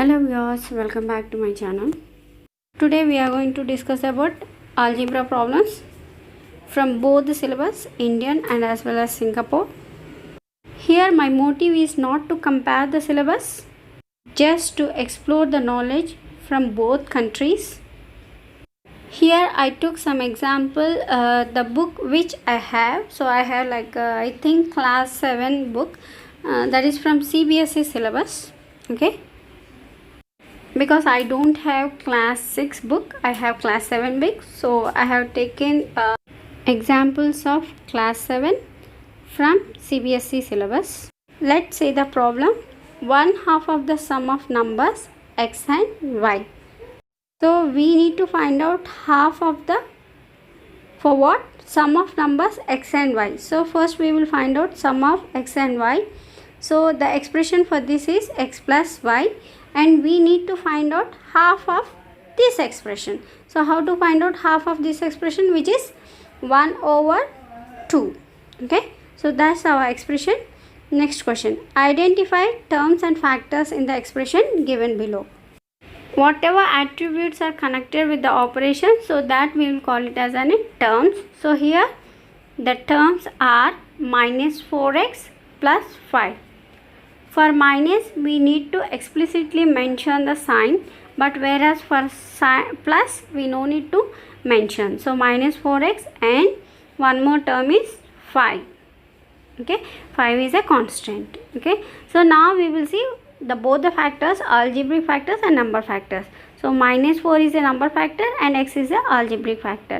Hello viewers, welcome back to my channel. Today we are going to discuss about algebra problems from both the syllabus, Indian and as well as Singapore. Here my motive is not to compare the syllabus, just to explore the knowledge from both countries. Here I took some example, the book which I have. So I have I think class 7 book that is from CBSE syllabus. Okay. Because I don't have class 6 book, I have class 7 book, so I have taken examples of class 7 from CBSE syllabus. Let's see the problem. 1/2 of the sum of numbers x and y. So we need to find out half of the, for what? Sum of numbers x and y. So first we will find out sum of x and y. So the expression for this is x plus y, and we need to find out half of this expression. So how to find out half of this expression, which is 1/2. Okay, so that's our expression. Next question. Identify terms and factors in the expression given below. Whatever attributes are connected with the operation, so that we will call it as terms. So here the terms are minus 4x plus 5. For minus we need to explicitly mention the sign, but whereas for plus we no need to mention. So minus 4x and one more term is 5. Okay, 5 is a constant. Okay, so now we will see both the factors, algebraic factors and number factors. So minus 4 is a number factor and x is a algebraic factor.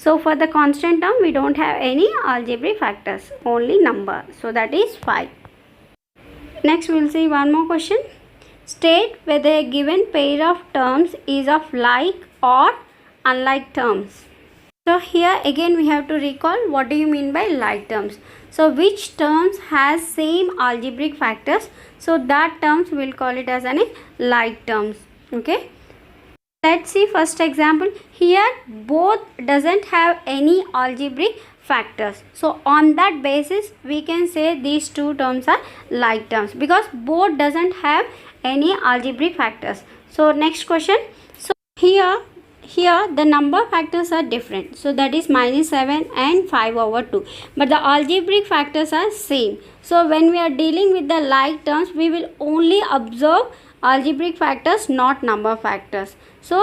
So for the constant term we don't have any algebraic factors, only number. So that is 5. Next we will see one more question. State whether a given pair of terms is of like or unlike terms. So here again we have to recall what do you mean by like terms. So which terms has same algebraic factors, so that terms we will call it as like terms. Okay. Let's see first example. Here both doesn't have any algebraic factors. So on that basis we can say these two terms are like terms, because both doesn't have any algebraic factors. So next question. So here the number factors are different. So that is minus 7 and 5/2. But the algebraic factors are same. So when we are dealing with the like terms, we will only observe algebraic factors, not number factors. So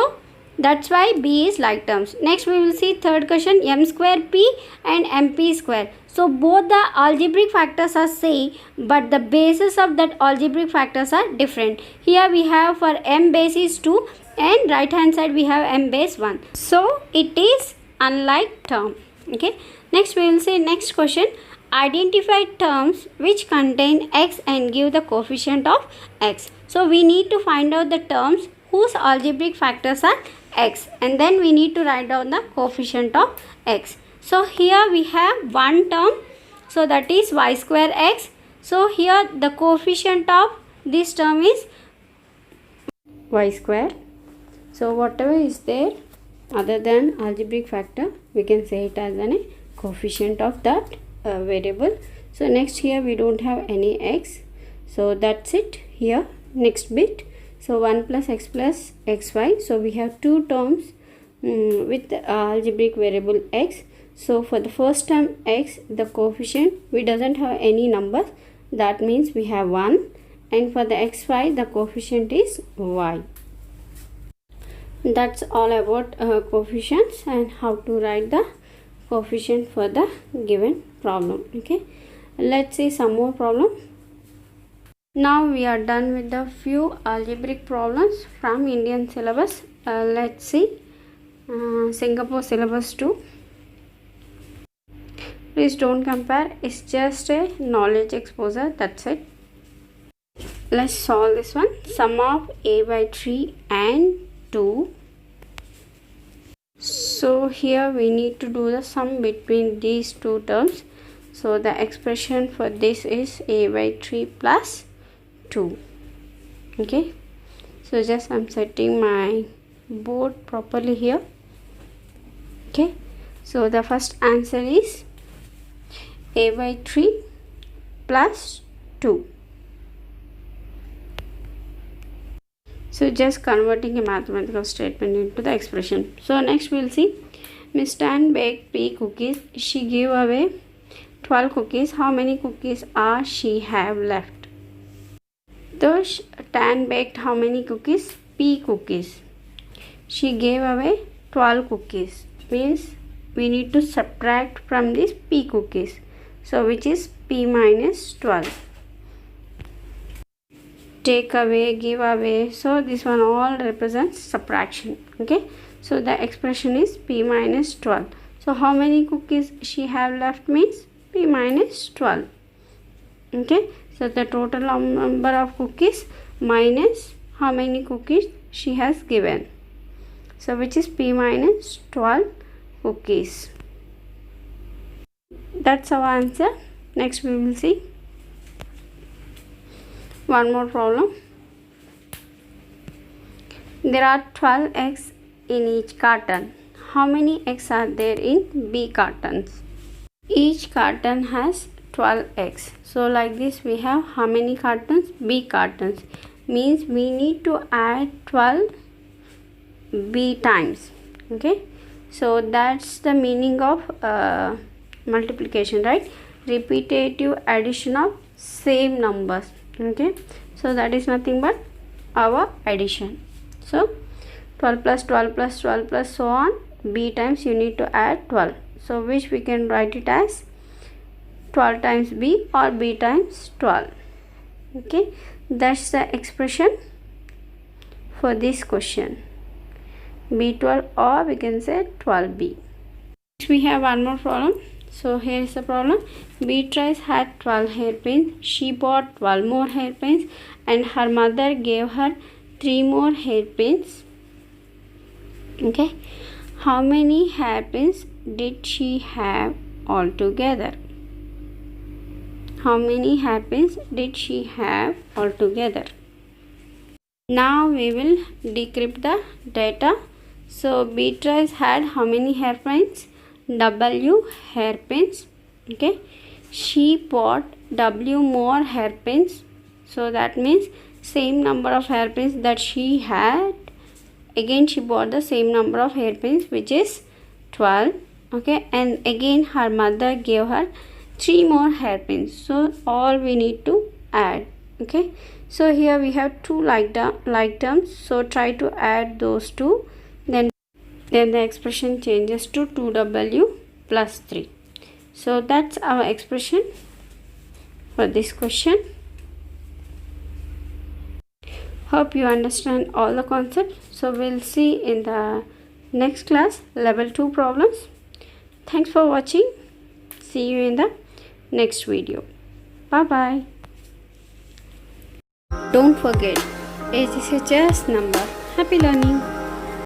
that's why B is like terms. Next we will see third question, m square p and mp square. So both the algebraic factors are same, but the basis of that algebraic factors are different. Here we have for m base is 2 and right hand side we have m base 1. So it is unlike term. Okay. Next we will say next question. Identify terms which contain x and give the coefficient of x. So we need to find out the terms whose algebraic factors are x, and then we need to write down the coefficient of x. So here we have one term, so that is y square x. So here the coefficient of this term is y square. So whatever is there other than algebraic factor, we can say it as a coefficient of that variable. So next here we don't have any x, so that's it. Here next bit, so 1 plus xy. So we have two terms with algebraic variable x. So for the first term x, the coefficient we doesn't have any numbers, that means we have 1, and for the xy the coefficient is y. That's all about coefficients and how to write the coefficient for the given problem. Okay, let's see some more problem. Now we are done with the few algebraic problems from Indian syllabus. Let's see Singapore syllabus too. Please don't compare, it's just a knowledge exposure, that's it. Let's solve this one. Sum of a by 3 and 2. So here we need to do the sum between these two terms. So the expression for this is a by 3 plus 2. Okay, so just I'm setting my board properly here. Okay, so the first answer is a by 3 plus 2. So just converting a mathematical statement into the expression. So next we'll see Miss Tan baked P cookies. She gave away 12 cookies. How many cookies are she have left? Thus Tan baked how many cookies? P cookies. She gave away 12 cookies. Means we need to subtract from this P cookies. So which is P minus 12. Take away, give away. So this one all represents subtraction. Okay. So the expression is P minus 12. So how many cookies she have left means P minus 12. Okay. So the total number of cookies minus how many cookies she has given. So which is P minus 12 cookies. That's our answer. Next we will see one more problem. There are 12 eggs in each carton. How many eggs are there in B cartons? Each carton has 12 eggs. So like this we have how many cartons? B cartons. Means we need to add 12 B times. Okay. So that's the meaning of multiplication, right? Repetitive addition of same numbers. Okay. So that is nothing but our addition. So 12 plus 12 plus 12 plus so on, B times you need to add 12. So which we can write it as 12 times B or B times 12. Okay. That's the expression for this question. B12 or we can say 12B. Next we have one more problem. So here is the problem. Beatrice had 12 hairpins. She bought 12 more hairpins and her mother gave her 3 more hairpins. Okay. How many hairpins did she have altogether? How many hairpins did she have altogether? Now we will decrypt the data. So Beatrice had how many hairpins? W hairpins. Okay. She bought W more hairpins. So that means same number of hairpins that she had. Again she bought the same number of hairpins, which is 12. Okay. And again her mother gave her 3 more hairpins. So all we need to add. Okay. So here we have two like terms. So try to add those two. Then the expression changes to 2W plus 3. So that's our expression for this question. Hope you understand all the concepts. So we'll see in the next class level 2 problems. Thanks for watching. See you in the next video. Bye bye. Don't forget, age is a just number. Happy learning.